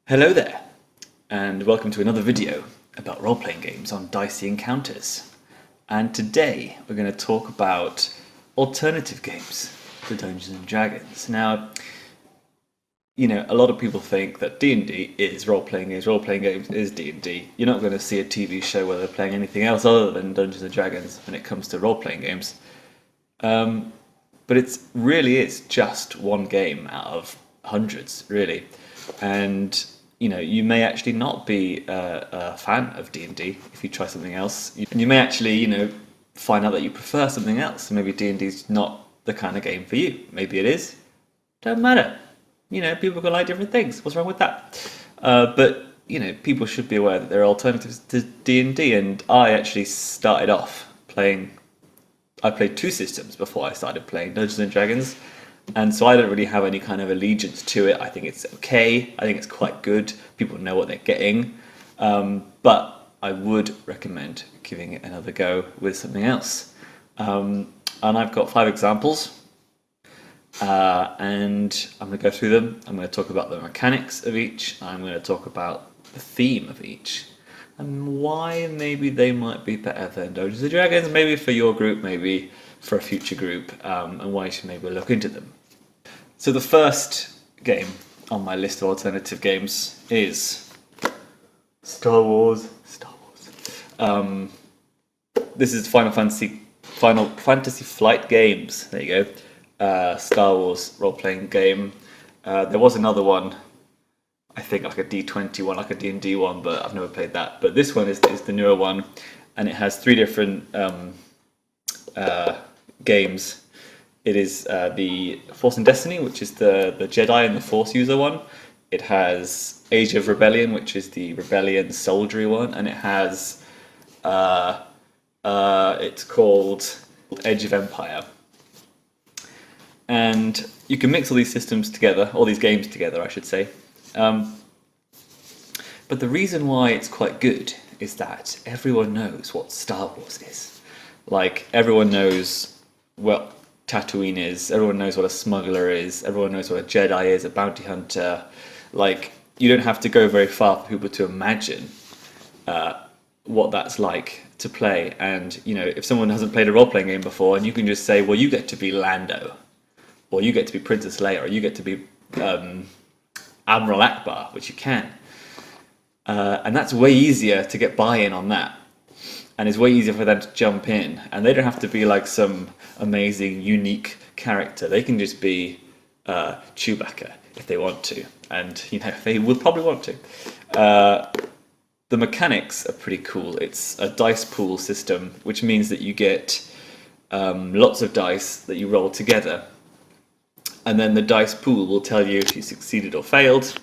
Hello there, and welcome to another video about role-playing games on Dicey Encounters. And today we're going to talk about alternative games to Dungeons and Dragons. Now, a lot of people think that D&D is role-playing games is D&D. You're not going to see a TV show where they're playing anything else other than Dungeons and Dragons when it comes to role-playing games. But it really is just one game out of hundreds, really. And you may actually not be a fan of D&D if you try something else. And you may actually, find out that you prefer something else. Maybe D&D is not the kind of game for you. Maybe it is. Don't matter. People can like different things. What's wrong with that? But people should be aware that there are alternatives to D&D. And I actually started off playing. I played two systems before I started playing Dungeons and Dragons. And so I don't really have any kind of allegiance to it. I think it's okay. I think it's quite good. People know what they're getting. But I would recommend giving it another go with something else. And I've got 5 examples. And I'm going to go through them. I'm going to talk about the mechanics of each. I'm going to talk about the theme of each. And why maybe they might be better than Dungeons and Dragons. Maybe for your group, maybe for a future group. And why you should maybe look into them. So the first game on my list of alternative games is Star Wars. This is Final Fantasy Flight Games. There you go. Star Wars role-playing game. There was another one, I think like a D20 one, like a D&D one, but I've never played that. But this one is the newer one, and it has 3 different games. It is the Force and Destiny, which is the Jedi and the Force user one. It has Age of Rebellion, which is the Rebellion soldiery one, and it has it's called Edge of Empire. And you can mix all these systems together, all these games together, I should say. But the reason why it's quite good is that everyone knows what Star Wars is. Like, everyone knows what Tatooine is, everyone knows what a smuggler is, everyone knows what a Jedi is, a bounty hunter. Like, you don't have to go very far for people to imagine what that's like to play. And, if someone hasn't played a role-playing game before, and you can just say, well, you get to be Lando, or you get to be Princess Leia, or you get to be Admiral Akbar, which you can. And that's way easier to get buy-in on that. And it's way easier for them to jump in. And they don't have to be like some amazing, unique character. They can just be Chewbacca if they want to. And, they will probably want to. The mechanics are pretty cool. It's a dice pool system, which means that you get lots of dice that you roll together. And then the dice pool will tell you if you succeeded or failed,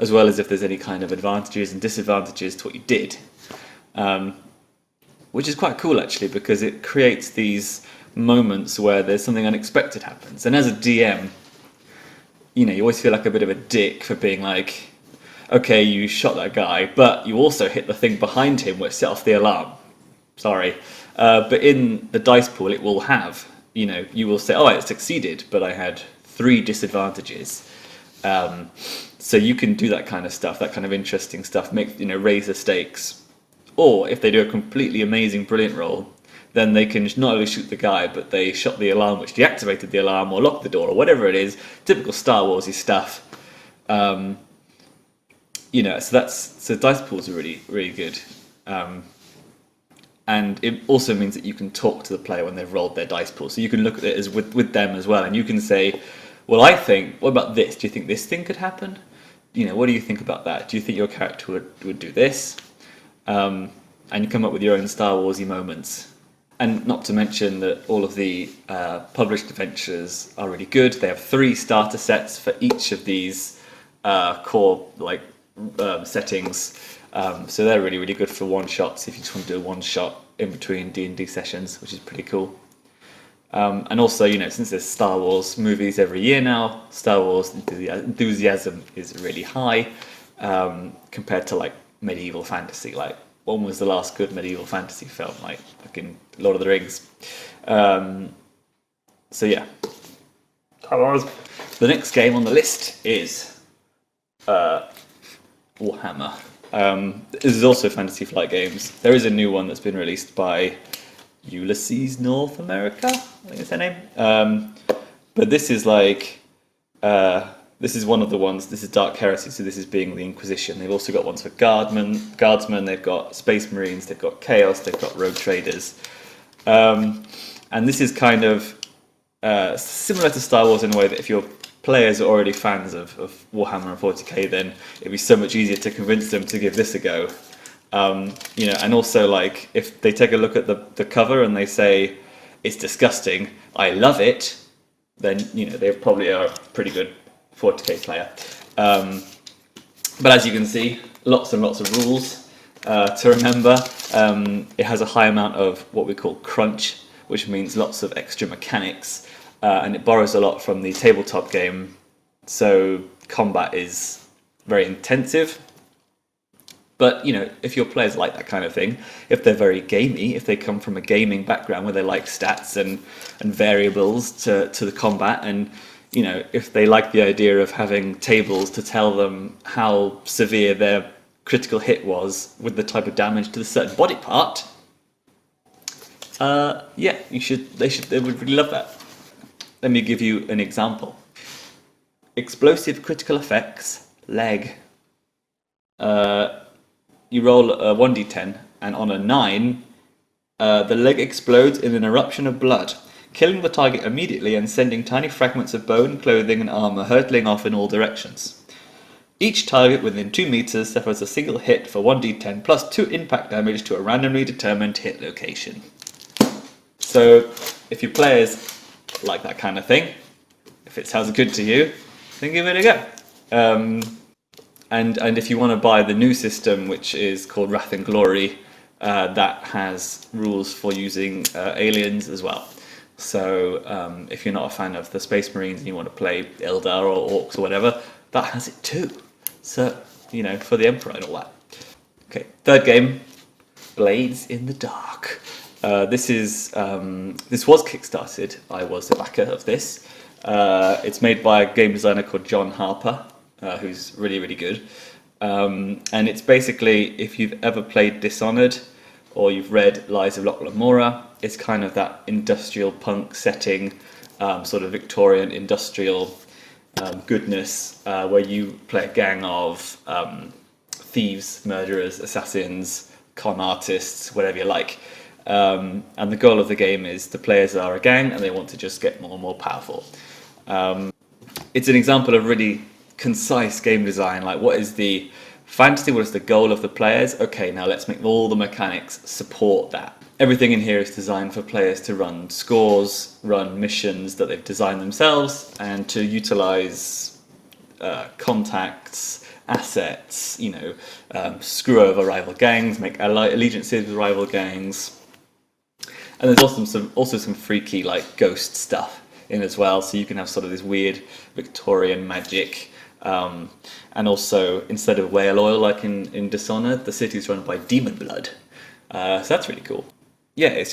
as well as if there's any kind of advantages and disadvantages to what you did. Which is quite cool, actually, because it creates these moments where there's something unexpected happens. And as a DM, you always feel like a bit of a dick for being like, okay, you shot that guy, but you also hit the thing behind him which set off the alarm. Sorry. But in the dice pool, it will have, you will say, oh, I succeeded, but I had 3 disadvantages. So you can do that kind of stuff, that kind of interesting stuff, raise the stakes. Or if they do a completely amazing, brilliant roll, then they can not only shoot the guy, but they shot the alarm, which deactivated the alarm, or locked the door, or whatever it is. Typical Star Warsy stuff. So dice pools are really, really good. And it also means that you can talk to the player when they've rolled their dice pool. So you can look at it as with them as well, and you can say, well, what about this? Do you think this thing could happen? What do you think about that? Do you think your character would do this? And you come up with your own Star Warsy moments. And not to mention that all of the published adventures are really good. They have 3 starter sets for each of these core settings. So they're really, really good for one-shots if you just want to do a one-shot in between D&D sessions, which is pretty cool. And also, since there's Star Wars movies every year now, Star Wars enthusiasm is really high compared to like medieval fantasy. Like, when was the last good medieval fantasy film? Like fucking Lord of the Rings. So yeah, Star Wars. The next game on the list is Warhammer. This is also Fantasy Flight Games. There is a new one that's been released by Ulysses North America, I think is their name. But this is like, this is one of the ones, this is Dark Heresy, so this is being the Inquisition. They've also got ones for Guardsmen, they've got Space Marines, they've got Chaos, they've got Rogue Traders. And this is kind of similar to Star Wars in a way that if your players are already fans of Warhammer and 40k, then it'd be so much easier to convince them to give this a go. You know, and also like if they take a look at the cover and they say it's disgusting, I love it, then you know they probably are a pretty good 40k player. But as you can see, lots and lots of rules to remember. It has a high amount of what we call crunch, which means lots of extra mechanics, and it borrows a lot from the tabletop game. So combat is very intensive. But, you know, if your players like that kind of thing, if they're very gamey, if they come from a gaming background where they like stats and variables to the combat, and, you know, if they like the idea of having tables to tell them how severe their critical hit was with the type of damage to the certain body part, yeah, they would really love that. Let me give you an example. Explosive critical effects, leg. You roll a 1d10, and on a 9, the leg explodes in an eruption of blood, killing the target immediately and sending tiny fragments of bone, clothing, and armor hurtling off in all directions. Each target within 2 meters suffers a single hit for 1d10 plus 2 impact damage to a randomly determined hit location. So, if your players like that kind of thing, if it sounds good to you, then give it a go. And if you want to buy the new system, which is called Wrath and Glory, that has rules for using aliens as well. So if you're not a fan of the Space Marines and you want to play Eldar or Orcs or whatever, that has it too. So, you know, for the Emperor and all that. Okay, third game, Blades in the Dark. This was kickstarted. I was the backer of this. It's made by a game designer called John Harper, who's really, really good. And it's basically, if you've ever played Dishonored or you've read Lies of Lachlan Mora, it's kind of that industrial punk setting, sort of Victorian industrial goodness, where you play a gang of thieves, murderers, assassins, con artists, whatever you like. And the goal of the game is the players are a gang and they want to just get more and more powerful. It's an example of really concise game design, like what is the fantasy, what is the goal of the players? Okay, now let's make all the mechanics support that. Everything in here is designed for players to run scores, run missions that they've designed themselves, and to utilize contacts, assets, you know, screw over rival gangs, make allegiances with rival gangs. And there's also some freaky like ghost stuff in as well, so you can have sort of this weird Victorian magic. And also, instead of whale oil like in Dishonored, the city's run by demon blood. So that's really cool. Yeah, it's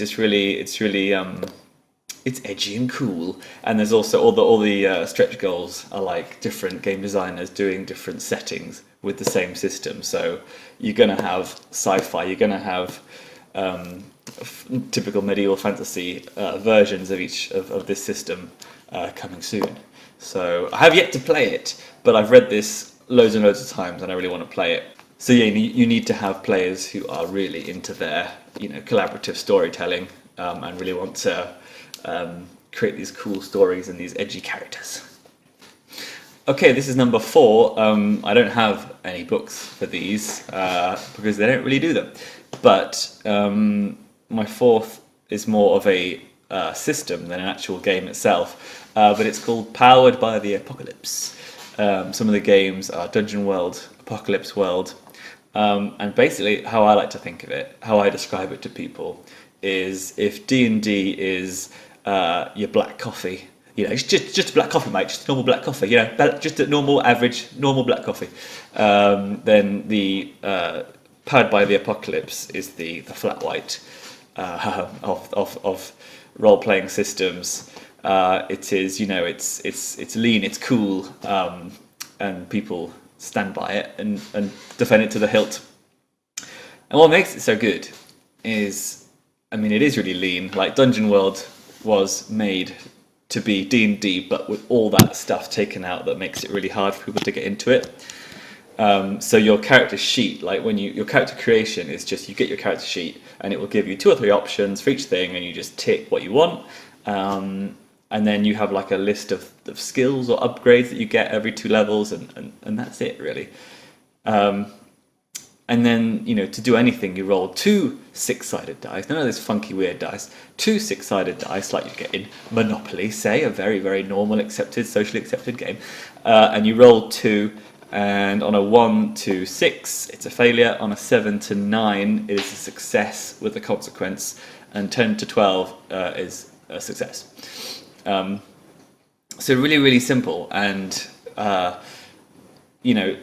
edgy and cool. And there's also all the stretch goals are like different game designers doing different settings with the same system. So you're gonna have sci-fi, you're gonna have typical medieval fantasy versions of each of this system coming soon. So I have yet to play it, but I've read this loads and loads of times and I really want to play it. So yeah, you need to have players who are really into their, you know, collaborative storytelling and really want to create these cool stories and these edgy characters. Okay, this is number 4. I don't have any books for these because they don't really do them. But my 4th is more of a system than an actual game itself. But it's called Powered by the Apocalypse. Some of the games are Dungeon World, Apocalypse World, and basically how I like to think of it, how I describe it to people, is if D&D is your black coffee, you know, it's just a black coffee, mate, just a normal black coffee, you know, just a normal, average, normal black coffee, then the Powered by the Apocalypse is the flat white of role-playing systems. It is, you know, it's lean, it's cool, and people stand by it and defend it to the hilt. And what makes it so good is, I mean, it is really lean. Like Dungeon World was made to be D&D, but with all that stuff taken out that makes it really hard for people to get into it. So your character sheet, like your character creation is just, you get your character sheet and it will give you 2 or 3 options for each thing, and you just tick what you want. And then you have like a list of skills or upgrades that you get every 2 levels, and that's it really. And then, you know, to do anything, you roll 2 6-sided dice. None of this funky, weird dice. 2 6-sided dice, like you get in Monopoly, say, a very, very normal, socially accepted game. And you roll 2, and on a 1 to 6, it's a failure. On a 7 to 9, it is a success with a consequence. And 10 to 12 is a success. So really, really simple. And, you know,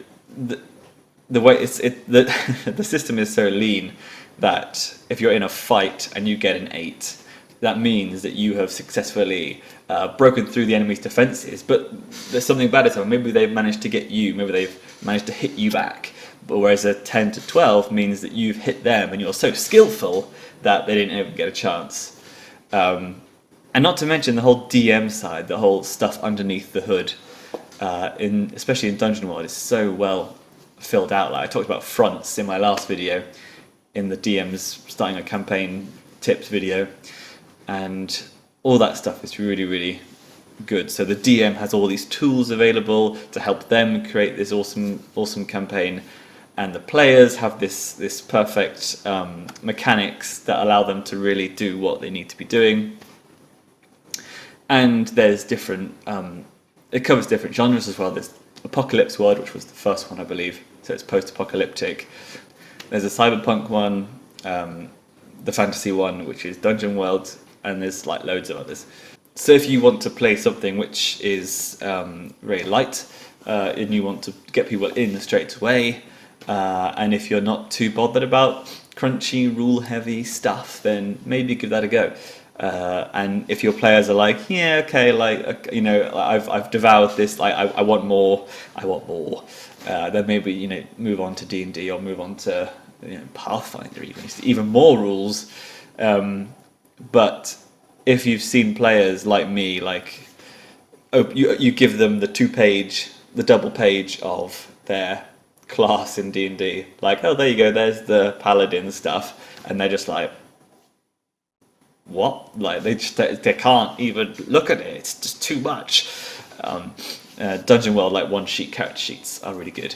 the way the system is so lean that if you're in a fight and you get an 8, that means that you have successfully broken through the enemy's defenses. But there's something bad as well. Maybe they've managed to get you. Maybe they've managed to hit you back. But whereas a 10 to 12 means that you've hit them and you're so skillful that they didn't even get a chance. And not to mention the whole DM side, the whole stuff underneath the hood, especially in Dungeon World, is so well filled out. Like I talked about fronts in my last video, in the DM's starting a campaign tips video, and all that stuff is really, really good. So the DM has all these tools available to help them create this awesome campaign, and the players have this perfect mechanics that allow them to really do what they need to be doing. And there's different it covers different genres as well. There's Apocalypse World, which was the first one, I believe, so it's post-apocalyptic. There's a cyberpunk one, the fantasy one, which is Dungeon World, and there's like loads of others. So if you want to play something which is very light, and you want to get people in straight away, and if you're not too bothered about crunchy, rule-heavy stuff, then maybe give that a go. And if your players are like, yeah, okay, like, you know, I've devoured this, like, I want more, then maybe, you know, move on to D&D or move on to, you know, Pathfinder even more rules. But if you've seen players like me, like, you give them the double page of their class in D&D, like, oh, there you go, there's the paladin stuff, and they're just like, what? Like they can't even look at it. It's just too much. Dungeon World, like one-sheet character sheets, are really good.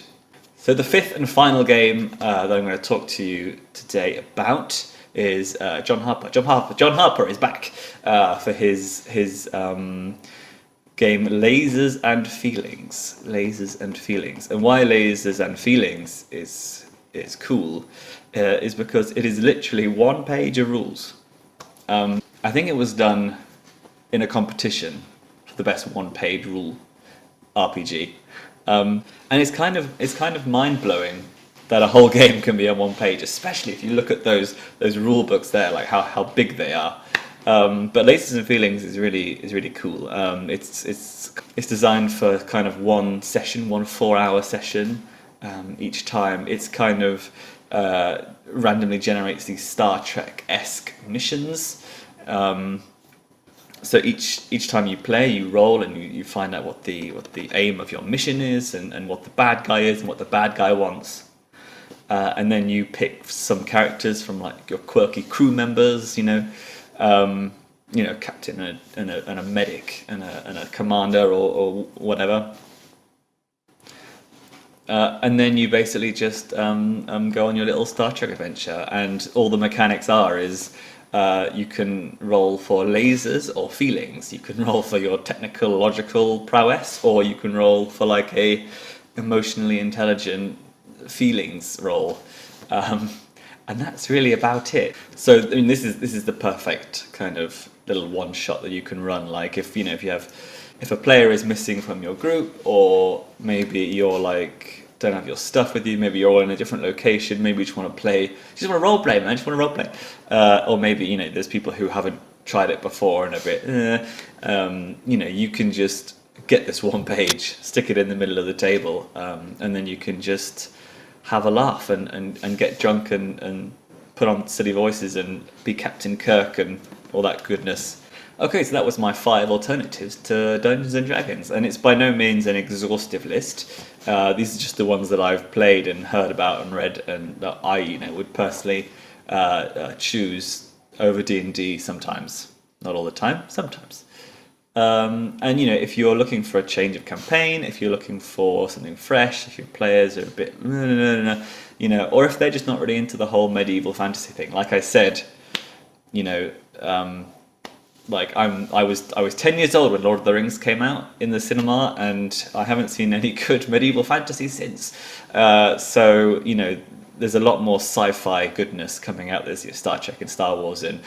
So the 5th and final game that I'm going to talk to you today about is John Harper. John Harper is back for his game Lasers and Feelings. Lasers and Feelings. And why Lasers and Feelings is cool is because it is literally 1 page of rules. I think it was done in a competition for the best 1-page rule RPG, and it's kind of mind-blowing that a whole game can be on 1 page, especially if you look at those rule books there, like how big they are. But Lasers and Feelings is really cool. It's designed for kind of one 4-hour session each time. It's kind of randomly generates these Star Trek-esque missions. So each time you play, you roll and you find out what the aim of your mission is, and what the bad guy is and what the bad guy wants. And then you pick some characters from like your quirky crew members, you know, captain and a medic and a commander or whatever. And then you basically just go on your little Star Trek adventure, and all the mechanics is you can roll for lasers or feelings. You can roll for your technical, logical prowess, or you can roll for like a emotionally intelligent feelings roll, and that's really about it. So I mean, this is the perfect kind of little one shot that you can run. Like if a player is missing from your group, or maybe you're like don't have your stuff with you, maybe you're all in a different location, maybe you just want to play, just want to role play, man, just want to role play, or maybe there's people who haven't tried it before and a bit, you can just get this one page, stick it in the middle of the table, and then you can just have a laugh and get drunk and put on silly voices and be Captain Kirk and all that goodness. Okay, so that was my 5 alternatives to Dungeons and Dragons, and it's by no means an exhaustive list. These are just the ones that I've played and heard about and read, and that I, would personally choose over D&D sometimes. Not all the time, sometimes. And if you're looking for a change of campaign, if you're looking for something fresh, if your players are a bit or if they're just not really into the whole medieval fantasy thing, like I said, I was 10 years old when Lord of the Rings came out in the cinema, and I haven't seen any good medieval fantasy since. So there's a lot more sci-fi goodness coming out. There's Star Trek and Star Wars and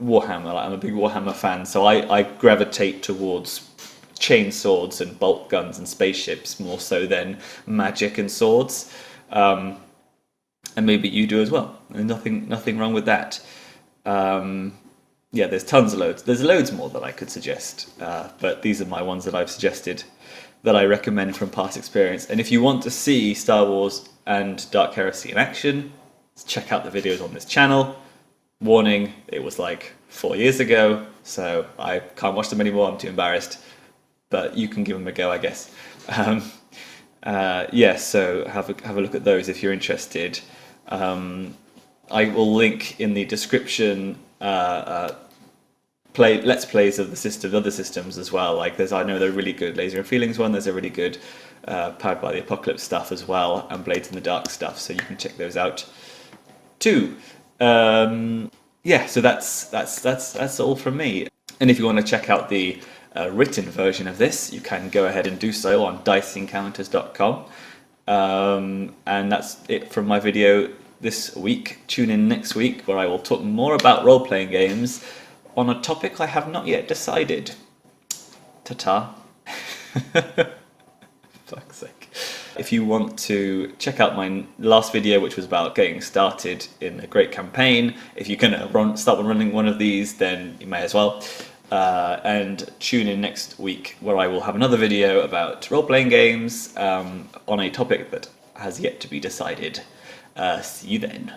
Warhammer. I'm a big Warhammer fan, so I gravitate towards chain swords and bolt guns and spaceships more so than magic and swords. And maybe you do as well. And nothing wrong with that. There's tons of loads. There's loads more that I could suggest, but these are my ones that I've suggested that I recommend from past experience. And if you want to see Star Wars and Dark Heresy in action, check out the videos on this channel. Warning, it was like 4 years ago, so I can't watch them anymore, I'm too embarrassed, but you can give them a go, I guess. So have a look at those if you're interested. I will link in the description let's plays of the other systems as well. Like I know they're really good. Laser and Feelings one, there's a really good Powered by the Apocalypse stuff as well, and Blades in the Dark stuff, so you can check those out too. So that's all from me. And if you want to check out the written version of this, you can go ahead and do so on diceencounters.com. And that's it from my video this week. Tune in next week, where I will talk more about role-playing games on a topic I have not yet decided. Ta-ta. Fuck's sake. If you want to check out my last video, which was about getting started in a great campaign, if you're going to start running one of these, then you may as well. And tune in next week, where I will have another video about role-playing games on a topic that has yet to be decided. See you then.